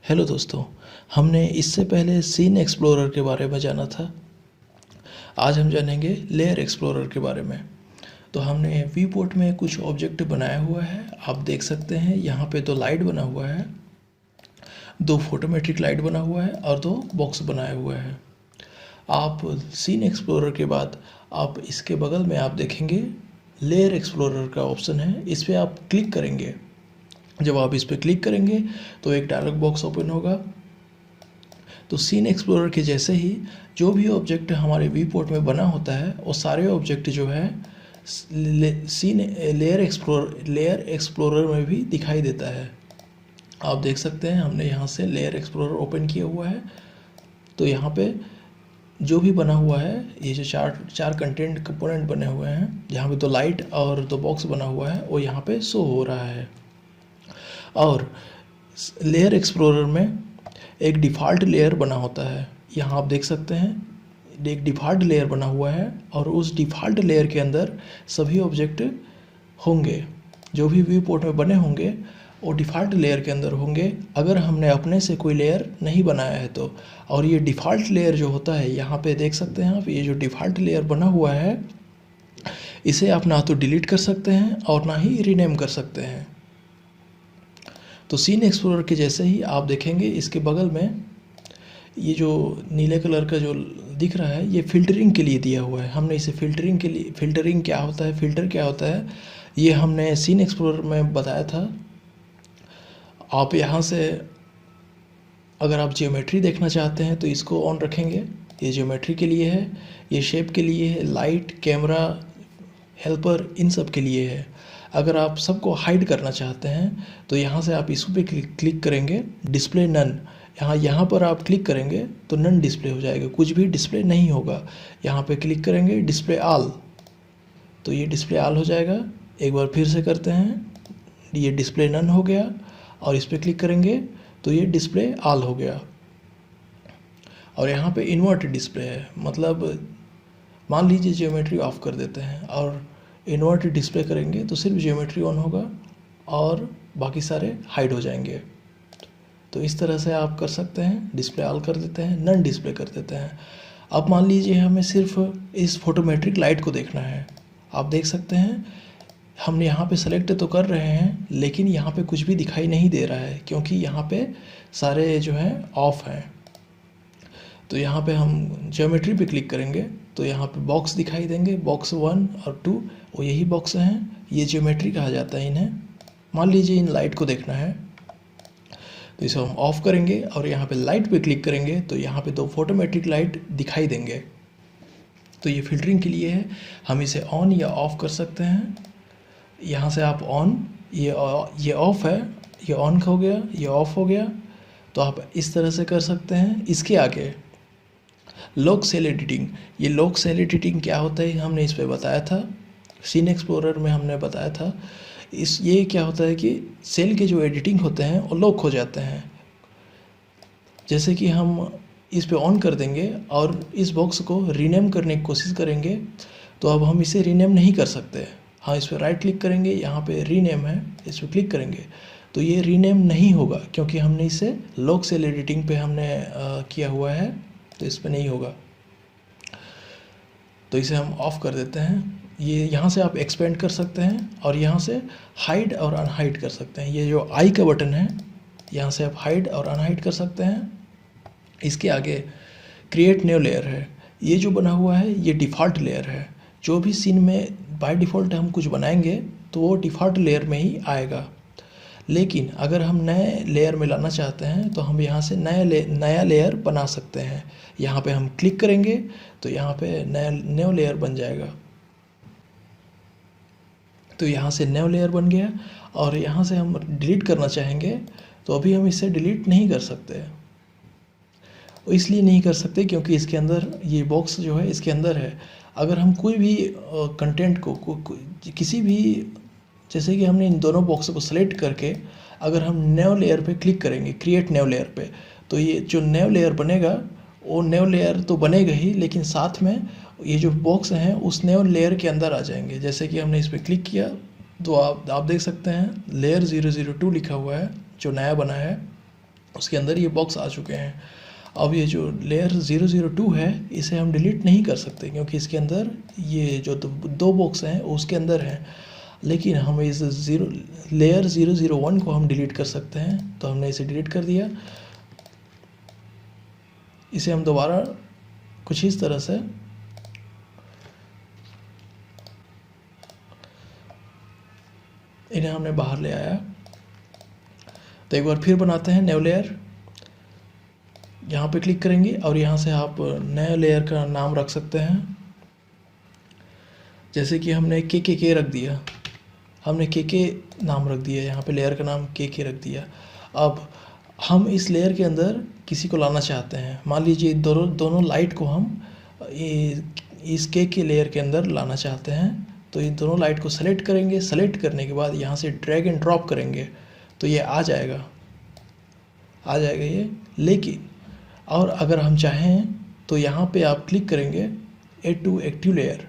Hello दोस्तों। हमने इससे पहले सीन एक्सप्लोरर के बारे में जाना था। आज हम जानेंगे लेयर एक्सप्लोरर के बारे में। तो हमने वी पोर्ट में कुछ ऑब्जेक्ट बनाया हुआ है। आप देख सकते हैं यहाँ पे दो लाइट बना हुआ है, दो फोटोमेट्रिक लाइट बना हुआ है और दो बॉक्स बनाया हुआ है। आप सीन एक्सप्लोरर के बाद आप इसके बगल में आप देखेंगे लेयर एक्सप्लोरर का ऑप्शन है। इस पर आप क्लिक करेंगे। जब आप इस पर क्लिक करेंगे तो एक डायलॉग बॉक्स ओपन होगा। तो सीन एक्सप्लोरर के जैसे ही जो भी ऑब्जेक्ट हमारे वी पोर्ट में बना होता है वो सारे ऑब्जेक्ट जो है सीन लेयर एक्सप्लोरर में भी दिखाई देता है। आप देख सकते हैं हमने यहाँ से लेयर एक्सप्लोरर ओपन किया हुआ है। तो यहाँ पे जो भी बना हुआ है, ये जो चार कंटेंट कंपोनेंट बने हुए हैं, जहाँ पे दो लाइट और दो बॉक्स बना हुआ है, वो यहाँ पे शो हो रहा है। और लेयर एक्सप्लोरर में एक डिफ़ॉल्ट लेयर बना होता है। यहाँ आप देख सकते हैं एक डिफ़ॉल्ट लेयर बना हुआ है और उस डिफ़ॉल्ट लेयर के अंदर सभी ऑब्जेक्ट होंगे। जो भी व्यू पोर्ट में बने होंगे वो डिफ़ॉल्ट लेयर के अंदर होंगे, अगर हमने अपने से कोई लेयर नहीं बनाया है तो। और ये डिफ़ॉल्ट लेयर जो होता है, यहाँ पे देख सकते हैं आप, ये जो डिफ़ॉल्ट लेयर बना हुआ है इसे आप ना तो डिलीट कर सकते हैं और ना ही रीनेम कर सकते हैं। तो सीन एक्सप्लोरर के जैसे ही आप देखेंगे इसके बगल में ये जो नीले कलर का जो दिख रहा है, ये फ़िल्टरिंग के लिए दिया हुआ है। हमने इसे फ़िल्टरिंग के लिए, फ़िल्टरिंग क्या होता है, फ़िल्टर क्या होता है, ये हमने सीन एक्सप्लोरर में बताया था। आप यहाँ से अगर आप जियोमेट्री देखना चाहते हैं तो इसको ऑन रखेंगे। ये जियोमेट्री के लिए है, ये शेप के लिए है, लाइट, कैमरा, हेल्पर, इन सब के लिए है। अगर आप सबको हाइड करना चाहते हैं तो यहाँ से आप इस पे क्लिक करेंगे, डिस्प्ले नन। यहाँ पर आप क्लिक करेंगे तो नन डिस्प्ले हो जाएगा, कुछ भी डिस्प्ले नहीं होगा। यहाँ पे क्लिक करेंगे डिस्प्ले ऑल, तो ये डिस्प्ले ऑल हो जाएगा। एक बार फिर से करते हैं, ये डिस्प्ले नन हो गया और इस पर क्लिक करेंगे तो ये डिस्प्ले ऑल हो गया। और यहाँ पे इन्वर्ट डिस्प्ले है, मतलब मान लीजिए जियोमेट्री ऑफ कर देते हैं और इन्वर्ट डिस्प्ले करेंगे तो सिर्फ जियोमेट्री ऑन होगा और बाकी सारे हाइड हो जाएंगे। तो इस तरह से आप कर सकते हैं, डिस्प्ले ऑल कर देते हैं, नन डिस्प्ले कर देते हैं। अब मान लीजिए हमें सिर्फ इस फोटोमेट्रिक लाइट को देखना है। आप देख सकते हैं हम यहाँ पे सेलेक्ट तो कर रहे हैं लेकिन यहाँ पे कुछ भी दिखाई नहीं दे रहा है, क्योंकि यहाँ पे सारे जो हैं ऑफ हैं। तो यहाँ पे हम ज्योमेट्री पे क्लिक करेंगे तो यहाँ पे बॉक्स दिखाई देंगे, बॉक्स 1 और 2, वो यही बॉक्स हैं। ये ज्योमेट्री कहा जाता है इन्हें। मान लीजिए इन लाइट को देखना है तो इसे हम ऑफ करेंगे और यहाँ पे लाइट पे क्लिक करेंगे तो यहाँ पे दो फोटोमेट्रिक लाइट दिखाई देंगे। तो ये फिल्टरिंग के लिए है, हम इसे ऑन या ऑफ कर सकते हैं। यहाँ से आप ऑन, ये ऑफ है, ये ऑन हो गया, ये ऑफ हो गया। तो आप इस तरह से कर सकते हैं। इसके आगे लॉक सेल एडिटिंग, ये लॉक सेल एडिटिंग क्या होता है हमने इस पे बताया था, सीन एक्सप्लोरर में हमने बताया था। ये क्या होता है कि सेल के जो एडिटिंग होते हैं वो लॉक हो जाते हैं। जैसे कि हम इस पे ऑन कर देंगे और इस बॉक्स को रीनेम करने की कोशिश करेंगे तो अब हम इसे रीनेम नहीं कर सकते। हाँ, इस पर राइट क्लिक करेंगे, यहाँ पे रीनेम है, इस पर क्लिक करेंगे तो ये रीनेम नहीं होगा, क्योंकि हमने इसे लॉक सेल एडिटिंग पे हमने किया हुआ है, तो इस पर नहीं होगा। तो इसे हम ऑफ़ कर देते हैं। ये यहाँ से आप एक्सपेंड कर सकते हैं और यहाँ से हाइड और अनहाइड कर सकते हैं। ये जो आई का बटन है, यहाँ से आप हाइड और अनहाइड कर सकते हैं। इसके आगे क्रिएट न्यू लेयर है, ये जो बना हुआ है ये डिफ़ॉल्ट लेयर है। जो भी सीन में बाय डिफ़ॉल्ट हम कुछ बनाएंगे तो वो डिफ़ॉल्ट लेयर में ही आएगा। लेकिन अगर हम नए लेयर में लाना चाहते हैं तो हम यहाँ से नया लेयर बना सकते हैं। यहाँ पे हम क्लिक करेंगे तो यहाँ पे न्यू लेयर बन जाएगा। तो यहाँ से न्यू लेयर बन गया और यहाँ से हम डिलीट करना चाहेंगे तो अभी हम इसे डिलीट नहीं कर सकते। इसलिए नहीं कर सकते क्योंकि इसके अंदर ये बॉक्स जो है इसके अंदर है। अगर हम कोई भी कंटेंट को किसी भी, जैसे कि हमने इन दोनों बॉक्स को सेलेक्ट करके अगर हम न्यू लेयर पे क्लिक करेंगे, क्रिएट न्यू लेयर पे, तो ये जो न्यू लेयर बनेगा वो न्यू लेयर तो बनेगा ही, लेकिन साथ में ये जो बॉक्स हैं उस न्यू लेयर के अंदर आ जाएंगे। जैसे कि हमने इस पर क्लिक किया तो आप देख सकते हैं लेयर 002 लिखा हुआ है जो नया बना है। उसके अंदर ये बॉक्स आ चुके हैं। अब ये जो लेयर 002 है इसे हम डिलीट नहीं कर सकते क्योंकि इसके अंदर ये जो दो बॉक्स हैं उसके अंदर हैं, लेकिन हम इस लेयर 001 को हम डिलीट कर सकते हैं। तो हमने इसे डिलीट कर दिया। इसे हम दोबारा कुछ इस तरह से इन्हें हमने बाहर ले आया। तो एक बार फिर बनाते हैं न्यू लेयर। यहाँ पे क्लिक करेंगे और यहाँ से आप नए लेयर का नाम रख सकते हैं। जैसे कि हमने के रख दिया, हमने के नाम रख दिया, यहाँ पे लेयर का नाम के रख दिया। अब हम इस लेयर के अंदर किसी को लाना चाहते हैं। मान लीजिए दोनों लाइट को हम इस के लेयर के अंदर लाना चाहते हैं। तो इन दोनों लाइट को सेलेक्ट करेंगे। सेलेक्ट करने के बाद यहाँ से ड्रैग एंड ड्रॉप करेंगे तो ये आ जाएगा ये। लेकिन और अगर हम चाहें तो यहाँ पे आप क्लिक करेंगे ऐड टू एक्टिव लेयर।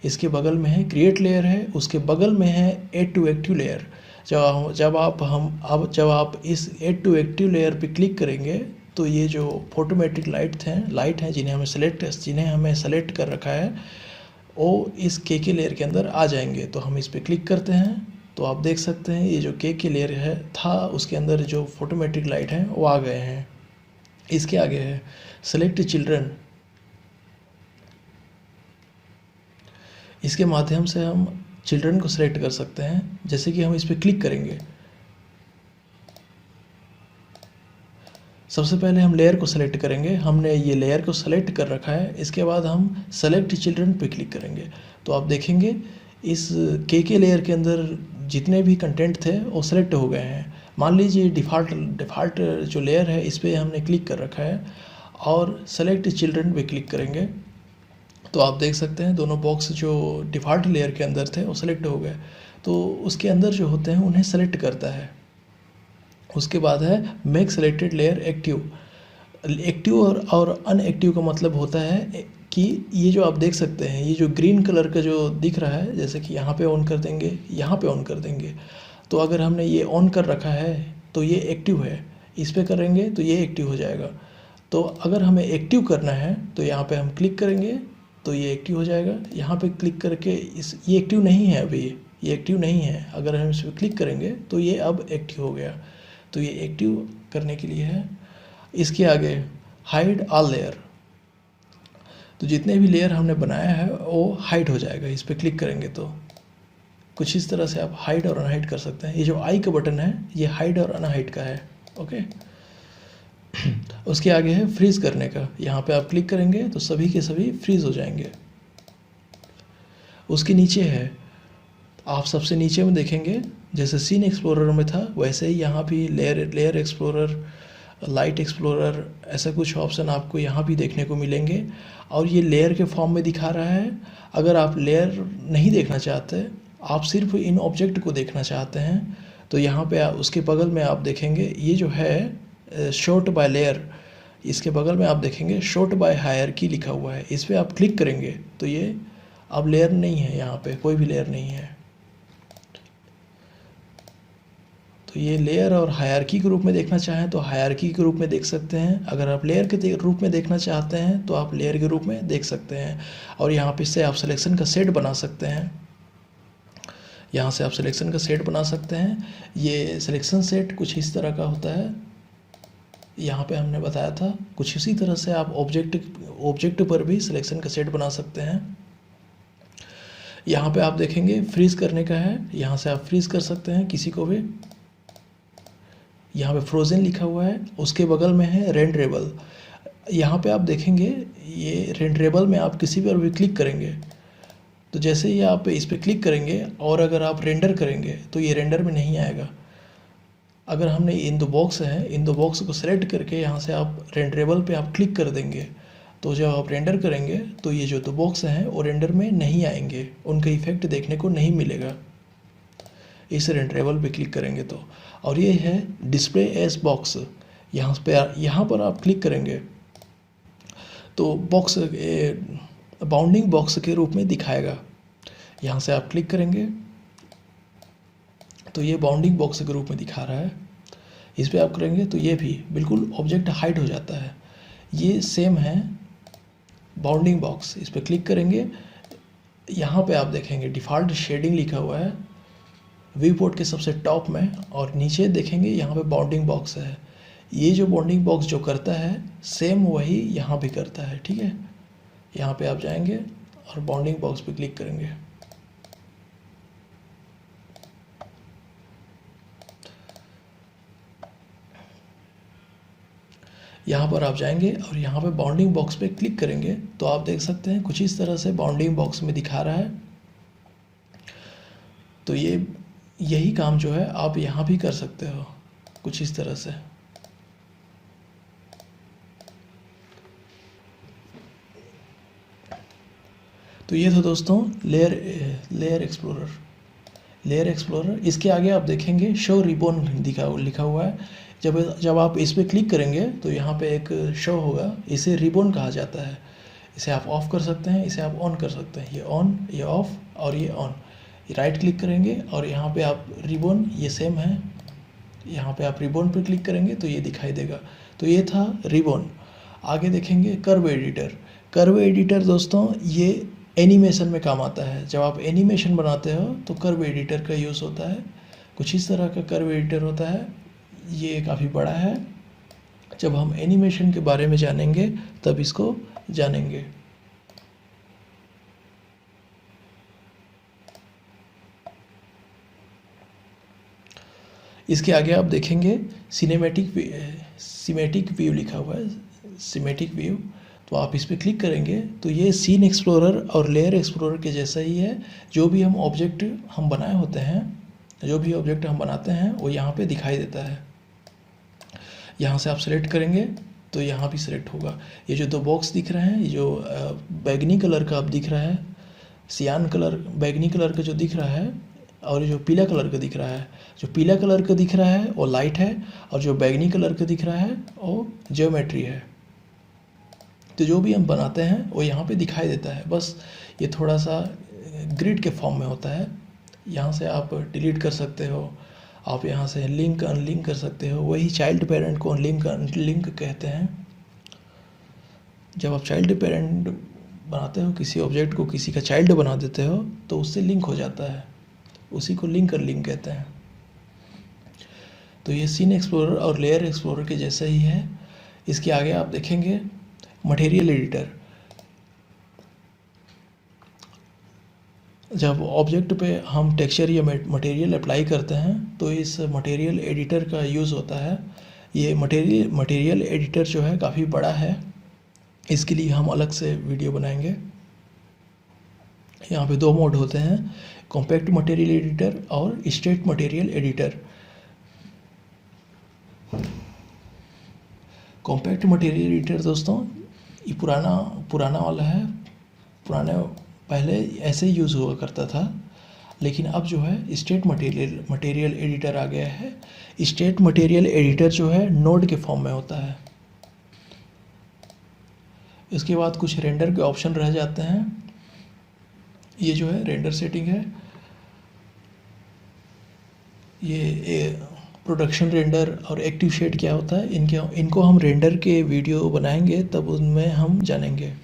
इसके बगल में है क्रिएट लेयर है, उसके बगल में है ऐड टू एक्टिव लेयर। जब आप इस ऐड टू एक्टिव लेयर पे क्लिक करेंगे तो ये जो फोटोमेट्रिक लाइट हैं जिन्हें हमें सेलेक्ट कर रखा है वो इस के लेयर के अंदर आ जाएंगे। तो हम इस पर क्लिक करते हैं तो आप देख सकते हैं ये जो के लेयर है था उसके अंदर जो फोटोमेट्रिक लाइट हैं वो आ गए हैं। इसके आगे है सेलेक्ट चिल्ड्रन। इसके माध्यम से हम चिल्ड्रन को सेलेक्ट कर सकते हैं। जैसे कि हम इस पर क्लिक करेंगे, सबसे पहले हम लेयर को सेलेक्ट करेंगे। हमने ये लेयर को सेलेक्ट कर रखा है। इसके बाद हम सेलेक्ट चिल्ड्रन पे क्लिक करेंगे तो आप देखेंगे इस के लेयर के अंदर जितने भी कंटेंट थे वो सेलेक्ट हो गए हैं। मान लीजिए डिफ़ॉल्ट जो लेयर है इस पर हमने क्लिक कर रखा है और सेलेक्ट चिल्ड्रन पे क्लिक करेंगे तो आप देख सकते हैं दोनों बॉक्स जो डिफ़ॉल्ट लेयर के अंदर थे वो सेलेक्ट हो गए। तो उसके अंदर जो होते हैं उन्हें सेलेक्ट करता है। उसके बाद है मेक सेलेक्टेड लेयर एक्टिव और अनएक्टिव का मतलब होता है कि ये जो आप देख सकते हैं ये जो ग्रीन कलर का जो दिख रहा है, जैसे कि यहाँ पे ऑन कर देंगे, यहाँ पे ऑन कर देंगे। तो अगर हमने ये ऑन कर रखा है तो ये एक्टिव है, इस पर करेंगे तो ये एक्टिव हो जाएगा। तो अगर हमें एक्टिव करना है तो यहाँ पे हम क्लिक करेंगे तो ये एक्टिव हो जाएगा। यहाँ पे क्लिक करके ये एक्टिव नहीं है, अभी ये एक्टिव नहीं है। अगर हम इस पर क्लिक करेंगे तो ये अब एक्टिव हो गया। तो ये एक्टिव करने के लिए है। इसके आगे हाइड ऑल लेयर। तो जितने भी लेयर हमने बनाया है वो हाइड हो जाएगा। इस पर क्लिक करेंगे तो कुछ इस तरह से आप हाइड और अनहाइड कर सकते हैं। ये जो आई का बटन है ये हाइड और अनहाइड का है। ओके। उसके आगे है फ्रीज करने का। यहाँ पे आप क्लिक करेंगे तो सभी के सभी फ्रीज हो जाएंगे। उसके नीचे है, आप सबसे नीचे में देखेंगे जैसे सीन एक्सप्लोरर में था वैसे ही यहाँ भी लेयर एक्सप्लोरर, लाइट एक्सप्लोरर, ऐसा कुछ ऑप्शन आपको यहाँ भी देखने को मिलेंगे। और ये लेयर के फॉर्म में दिखा रहा है। अगर आप लेयर नहीं देखना चाहते, आप सिर्फ इन ऑब्जेक्ट को देखना चाहते हैं तो यहाँ पे उसके बगल में आप देखेंगे ये जो है शॉर्ट बाय लेयर, इसके बगल में आप देखेंगे शॉर्ट बाय हायरार्की लिखा हुआ है। इस पर आप क्लिक करेंगे तो ये अब लेयर नहीं है, यहाँ पे कोई भी लेयर नहीं है। तो ये लेयर और हायरार्की के रूप में देखना चाहें तो हायरार्की के रूप में देख सकते हैं। अगर आप लेयर के रूप में देखना चाहते हैं तो आप लेयर के रूप में देख सकते हैं। और यहाँ पे से आप सिलेक्शन का सेट बना सकते हैं। यहाँ से आप सिलेक्शन का सेट बना सकते हैं। ये सिलेक्शन सेट कुछ इस तरह का होता है, यहाँ पे हमने बताया था। कुछ इसी तरह से आप ऑब्जेक्ट पर भी सिलेक्शन का सेट बना सकते हैं। यहाँ पे आप देखेंगे फ्रीज करने का है, यहाँ से आप फ्रीज कर सकते हैं किसी को भी। यहाँ पे फ्रोज़न लिखा हुआ है, उसके बगल में है रेंडरेबल। यहाँ पे आप देखेंगे ये रेंडरेबल में आप किसी पर भी क्लिक करेंगे तो जैसे ही आप इस पर क्लिक करेंगे और अगर आप रेंडर करेंगे तो ये रेंडर में नहीं आएगा। अगर हमने इन दो बॉक्स को सेलेक्ट करके यहाँ से आप रेंडरेबल पे आप क्लिक कर देंगे तो जब आप रेंडर करेंगे तो ये जो दो बॉक्स हैं वो रेंडर में नहीं आएंगे, उनका इफेक्ट देखने को नहीं मिलेगा इस रेंडरेबल पे क्लिक करेंगे तो। और ये है डिस्प्ले एज बॉक्स। यहाँ पर आप क्लिक करेंगे तो बॉक्स बाउंडिंग बॉक्स के रूप में दिखाएगा। यहाँ से आप क्लिक करेंगे तो ये बाउंडिंग बॉक्स के रूप में दिखा रहा है। इस पर आप करेंगे तो ये भी बिल्कुल ऑब्जेक्ट हाइड हो जाता है। ये सेम है बाउंडिंग बॉक्स, इस पर क्लिक करेंगे, यहाँ पे आप देखेंगे डिफ़ॉल्ट शेडिंग लिखा हुआ है व्यू पोर्ट के सबसे टॉप में, और नीचे देखेंगे यहाँ पे बाउंडिंग बॉक्स है। ये जो बाउंडिंग बॉक्स जो करता है सेम वही यहाँ भी करता है, ठीक है। यहाँ पे आप जाएंगे और बाउंडिंग बॉक्स पे क्लिक करेंगे। यहाँ पर आप जाएंगे और यहाँ पे बाउंडिंग बॉक्स पे क्लिक करेंगे तो आप देख सकते हैं कुछ इस तरह से बाउंडिंग बॉक्स में दिखा रहा है। तो ये यही काम जो है आप यहाँ भी कर सकते हो कुछ इस तरह से। तो ये था दोस्तों लेयर एक्सप्लोरर। इसके आगे आप देखेंगे शो रिबन लिखा हुआ है। जब आप इस पर क्लिक करेंगे तो यहाँ पे एक शो होगा, इसे रिबन कहा जाता है। इसे आप ऑफ़ कर सकते हैं, इसे आप ऑन कर सकते हैं। ये ऑन, ये ऑफ़ और ये ऑन। राइट क्लिक करेंगे और यहाँ पे आप रिबन, ये सेम है, यहाँ पे आप रिबन पर क्लिक करेंगे तो ये दिखाई देगा। तो ये था रिबन। आगे देखेंगे कर्व एडिटर दोस्तों, ये एनिमेशन में काम आता है। जब आप एनिमेशन बनाते हो तो कर्व एडिटर का यूज़ होता है। कुछ इस तरह का कर्व एडिटर होता है, ये काफ़ी बड़ा है। जब हम एनिमेशन के बारे में जानेंगे तब इसको जानेंगे। इसके आगे आप देखेंगे सीमेटिक व्यू लिखा हुआ है, सीमेटिक व्यू। तो आप इस पर क्लिक करेंगे तो ये सीन एक्सप्लोरर और लेयर एक्सप्लोरर के जैसा ही है। जो भी हम ऑब्जेक्ट हम बनाए होते हैं, जो भी ऑब्जेक्ट हम बनाते हैं वो यहाँ पे दिखाई देता है। यहाँ से आप सेलेक्ट करेंगे तो यहाँ भी सिलेक्ट होगा। ये जो दो बॉक्स दिख रहे हैं, ये जो बैगनी कलर का अब दिख रहा है, सियान कलर बैगनी कलर का जो दिख रहा है, और ये जो पीला कलर का दिख रहा है, जो पीला कलर का दिख रहा है वो लाइट है, और जो बैगनी कलर का दिख रहा है वो ज्योमेट्री है। तो जो भी हम बनाते हैं वो यहाँ पे दिखाई देता है। बस ये थोड़ा सा ग्रिड के फॉर्म में होता है। यहाँ से आप डिलीट कर सकते हो, आप यहाँ से लिंक अनलिंक कर सकते हो। वही चाइल्ड पेरेंट को लिंक कहते हैं। जब आप चाइल्ड पेरेंट बनाते हो, किसी ऑब्जेक्ट को किसी का चाइल्ड बना देते हो तो उससे लिंक हो जाता है, उसी को लिंक कहते हैं। तो ये सीन एक्सप्लोरर और लेयर एक्सप्लोरर के जैसा ही है। इसके आगे आप देखेंगे मटेरियल एडिटर। जब ऑब्जेक्ट पे हम टेक्सचर या मटेरियल अप्लाई करते हैं तो इस मटेरियल एडिटर का यूज़ होता है। ये मटेरियल एडिटर जो है काफ़ी बड़ा है, इसके लिए हम अलग से वीडियो बनाएंगे। यहाँ पे दो मोड होते हैं, कॉम्पैक्ट मटेरियल एडिटर और straight material editor. Compact material editor दोस्तों ये पुराना वाला है। पहले ऐसे ही यूज़ हुआ करता था, लेकिन अब जो है स्ट्रेट मटेरियल एडिटर आ गया है। स्ट्रेट मटेरियल एडिटर जो है नोड के फॉर्म में होता है। इसके बाद कुछ रेंडर के ऑप्शन रह जाते हैं। ये जो है रेंडर सेटिंग है, ये प्रोडक्शन रेंडर और एक्टिव शेड क्या होता है, इनको हम रेंडर के वीडियो बनाएंगे तब उनमें हम जानेंगे।